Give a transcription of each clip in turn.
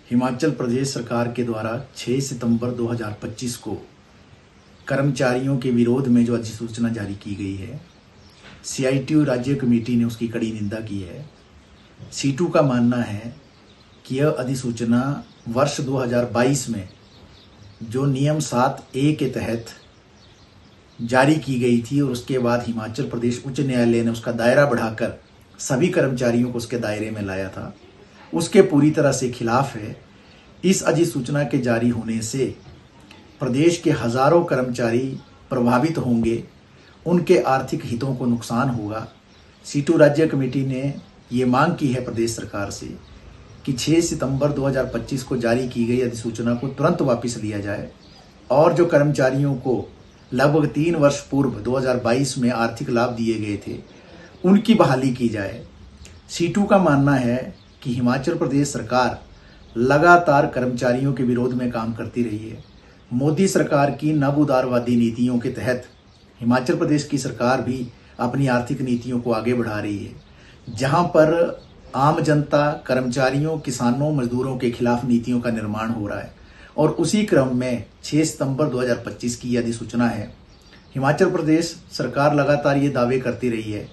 हिमाचल प्रदेश सरकार के द्वारा 6 सितंबर 2025 को कर्मचारियों के विरोध में जो अधिसूचना जारी की गई है, सीआईटीयू राज्य कमेटी ने उसकी कड़ी निंदा की है। सीटू का मानना है कि यह अधिसूचना वर्ष 2022 में जो नियम 7A के तहत जारी की गई थी और उसके बाद हिमाचल प्रदेश उच्च न्यायालय ने उसका दायरा बढ़ाकर सभी कर्मचारियों को उसके दायरे में लाया था, उसके पूरी तरह से खिलाफ है। इस अधिसूचना के जारी होने से प्रदेश के हजारों कर्मचारी प्रभावित होंगे, उनके आर्थिक हितों को नुकसान होगा। सीटू राज्य कमेटी ने ये मांग की है प्रदेश सरकार से कि 6 सितंबर 2025 को जारी की गई अधिसूचना को तुरंत वापस लिया जाए और जो कर्मचारियों को लगभग 3 वर्ष पूर्व 2022 में आर्थिक लाभ दिए गए थे, उनकी बहाली की जाए। सीटू का मानना है कि हिमाचल प्रदेश सरकार लगातार कर्मचारियों के विरोध में काम करती रही है। मोदी सरकार की नव उदारवादी नीतियों के तहत हिमाचल प्रदेश की सरकार भी अपनी आर्थिक नीतियों को आगे बढ़ा रही है, जहां पर आम जनता, कर्मचारियों, किसानों, मजदूरों के खिलाफ नीतियों का निर्माण हो रहा है। और उसी क्रम में 6 सितंबर 2025 की यह अधिसूचना है। हिमाचल प्रदेश सरकार लगातार ये दावे करती रही है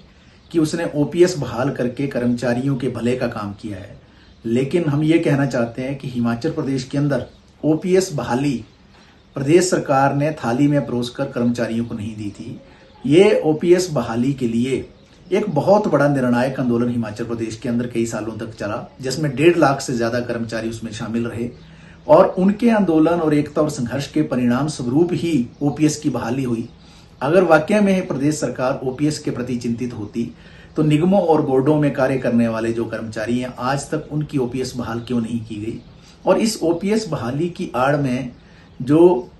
कि उसने ओपीएस बहाल करके कर्मचारियों के भले का काम किया है, लेकिन हम ये कहना चाहते हैं कि हिमाचल प्रदेश के अंदर ओपीएस बहाली प्रदेश सरकार ने थाली में परोसकर कर्मचारियों को नहीं दी थी। ये ओपीएस बहाली के लिए एक बहुत बड़ा निर्णायक आंदोलन हिमाचल प्रदेश के अंदर कई सालों तक चला, जिसमें 1.5 लाख से ज्यादा कर्मचारी उसमें शामिल रहे और उनके आंदोलन और एकता और संघर्ष के परिणाम स्वरूप ही ओपीएस की बहाली हुई। अगर वाकई में प्रदेश सरकार ओपीएस के प्रति चिंतित होती तो निगमों और बोर्डों में कार्य करने वाले जो कर्मचारी हैं, आज तक उनकी ओपीएस बहाल क्यों नहीं की गई। और इस ओपीएस बहाली की आड़ में जो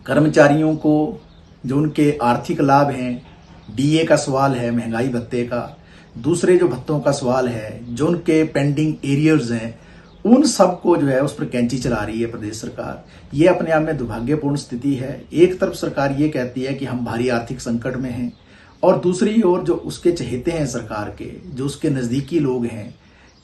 कर्मचारियों को जो उनके आर्थिक लाभ हैं, डीए का सवाल है, महंगाई भत्ते का, दूसरे जो भत्तों का सवाल है, जो उनके पेंडिंग एरियर्स हैं, उन सब को जो है उस पर कैंची चला रही है प्रदेश सरकार। ये अपने आप में दुर्भाग्यपूर्ण स्थिति है। एक तरफ सरकार ये कहती है कि हम भारी आर्थिक संकट में हैं और दूसरी ओर जो उसके चहेते हैं सरकार के, जो उसके नजदीकी लोग हैं,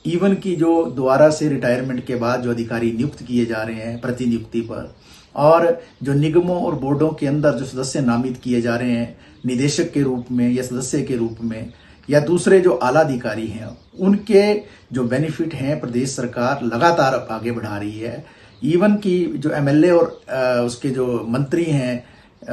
इवन की जो दोबारा से रिटायरमेंट के बाद जो अधिकारी नियुक्त किए जा रहे हैं प्रतिनियुक्ति पर, और जो निगमों और बोर्डों के अंदर जो सदस्य नामित किए जा रहे हैं निदेशक के रूप में या सदस्य के रूप में, या दूसरे जो आला अधिकारी हैं, उनके जो बेनिफिट हैं प्रदेश सरकार लगातार आगे बढ़ा रही है। इवन की जो एमएलए और उसके जो मंत्री हैं,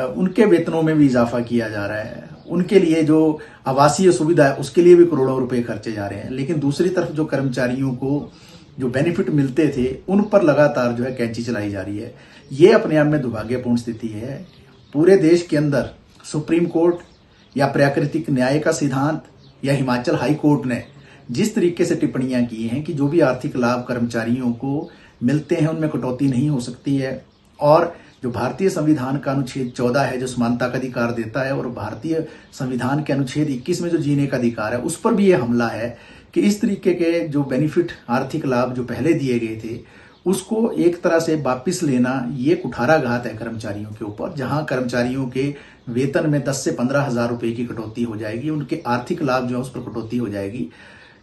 उनके वेतनों में भी इजाफा किया जा रहा है। उनके लिए जो आवासीय सुविधा है उसके लिए भी करोड़ों रुपए खर्चे जा रहे हैं। लेकिन दूसरी तरफ जो कर्मचारियों को जो बेनिफिट मिलते थे, उन पर लगातार जो है कैंची चलाई जा रही है। ये अपने आप में दुर्भाग्यपूर्ण स्थिति है। पूरे देश के अंदर सुप्रीम कोर्ट या प्राकृतिक न्याय का सिद्धांत या हिमाचल हाई कोर्ट ने जिस तरीके से टिप्पणियां की हैं कि जो भी आर्थिक लाभ कर्मचारियों को मिलते हैं उनमें कटौती नहीं हो सकती है, और जो भारतीय संविधान का अनुच्छेद 14 है जो समानता का अधिकार देता है, और भारतीय संविधान के अनुच्छेद 21 में जो जीने का अधिकार है, उस पर भी ये हमला है कि इस तरीके के जो बेनिफिट, आर्थिक लाभ जो पहले दिए गए थे, उसको एक तरह से वापिस लेना ये कुठाराघात है कर्मचारियों के ऊपर। जहां कर्मचारियों के वेतन में 10 से 15 हजार रुपए की कटौती हो जाएगी, उनके आर्थिक लाभ जो है उस पर कटौती हो जाएगी।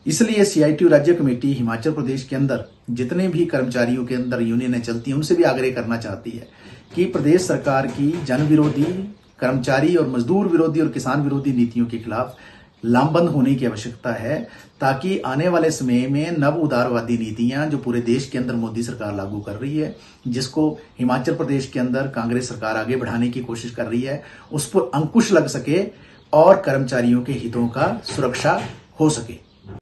इसलिए सीआईटीयू राज्य कमेटी हिमाचल प्रदेश के अंदर जितने भी कर्मचारियों के अंदर यूनियनें चलती हैं, उनसे भी आग्रह करना चाहती है कि प्रदेश सरकार की जन विरोधी, कर्मचारी और मजदूर विरोधी और किसान विरोधी नीतियों के खिलाफ लामबंद होने की आवश्यकता है, ताकि आने वाले समय में नव उदारवादी नीतियां जो पूरे देश के अंदर मोदी सरकार लागू कर रही है, जिसको हिमाचल प्रदेश के अंदर कांग्रेस सरकार आगे बढ़ाने की कोशिश कर रही है, उस पर अंकुश लग सके और कर्मचारियों के हितों का सुरक्षा हो सके।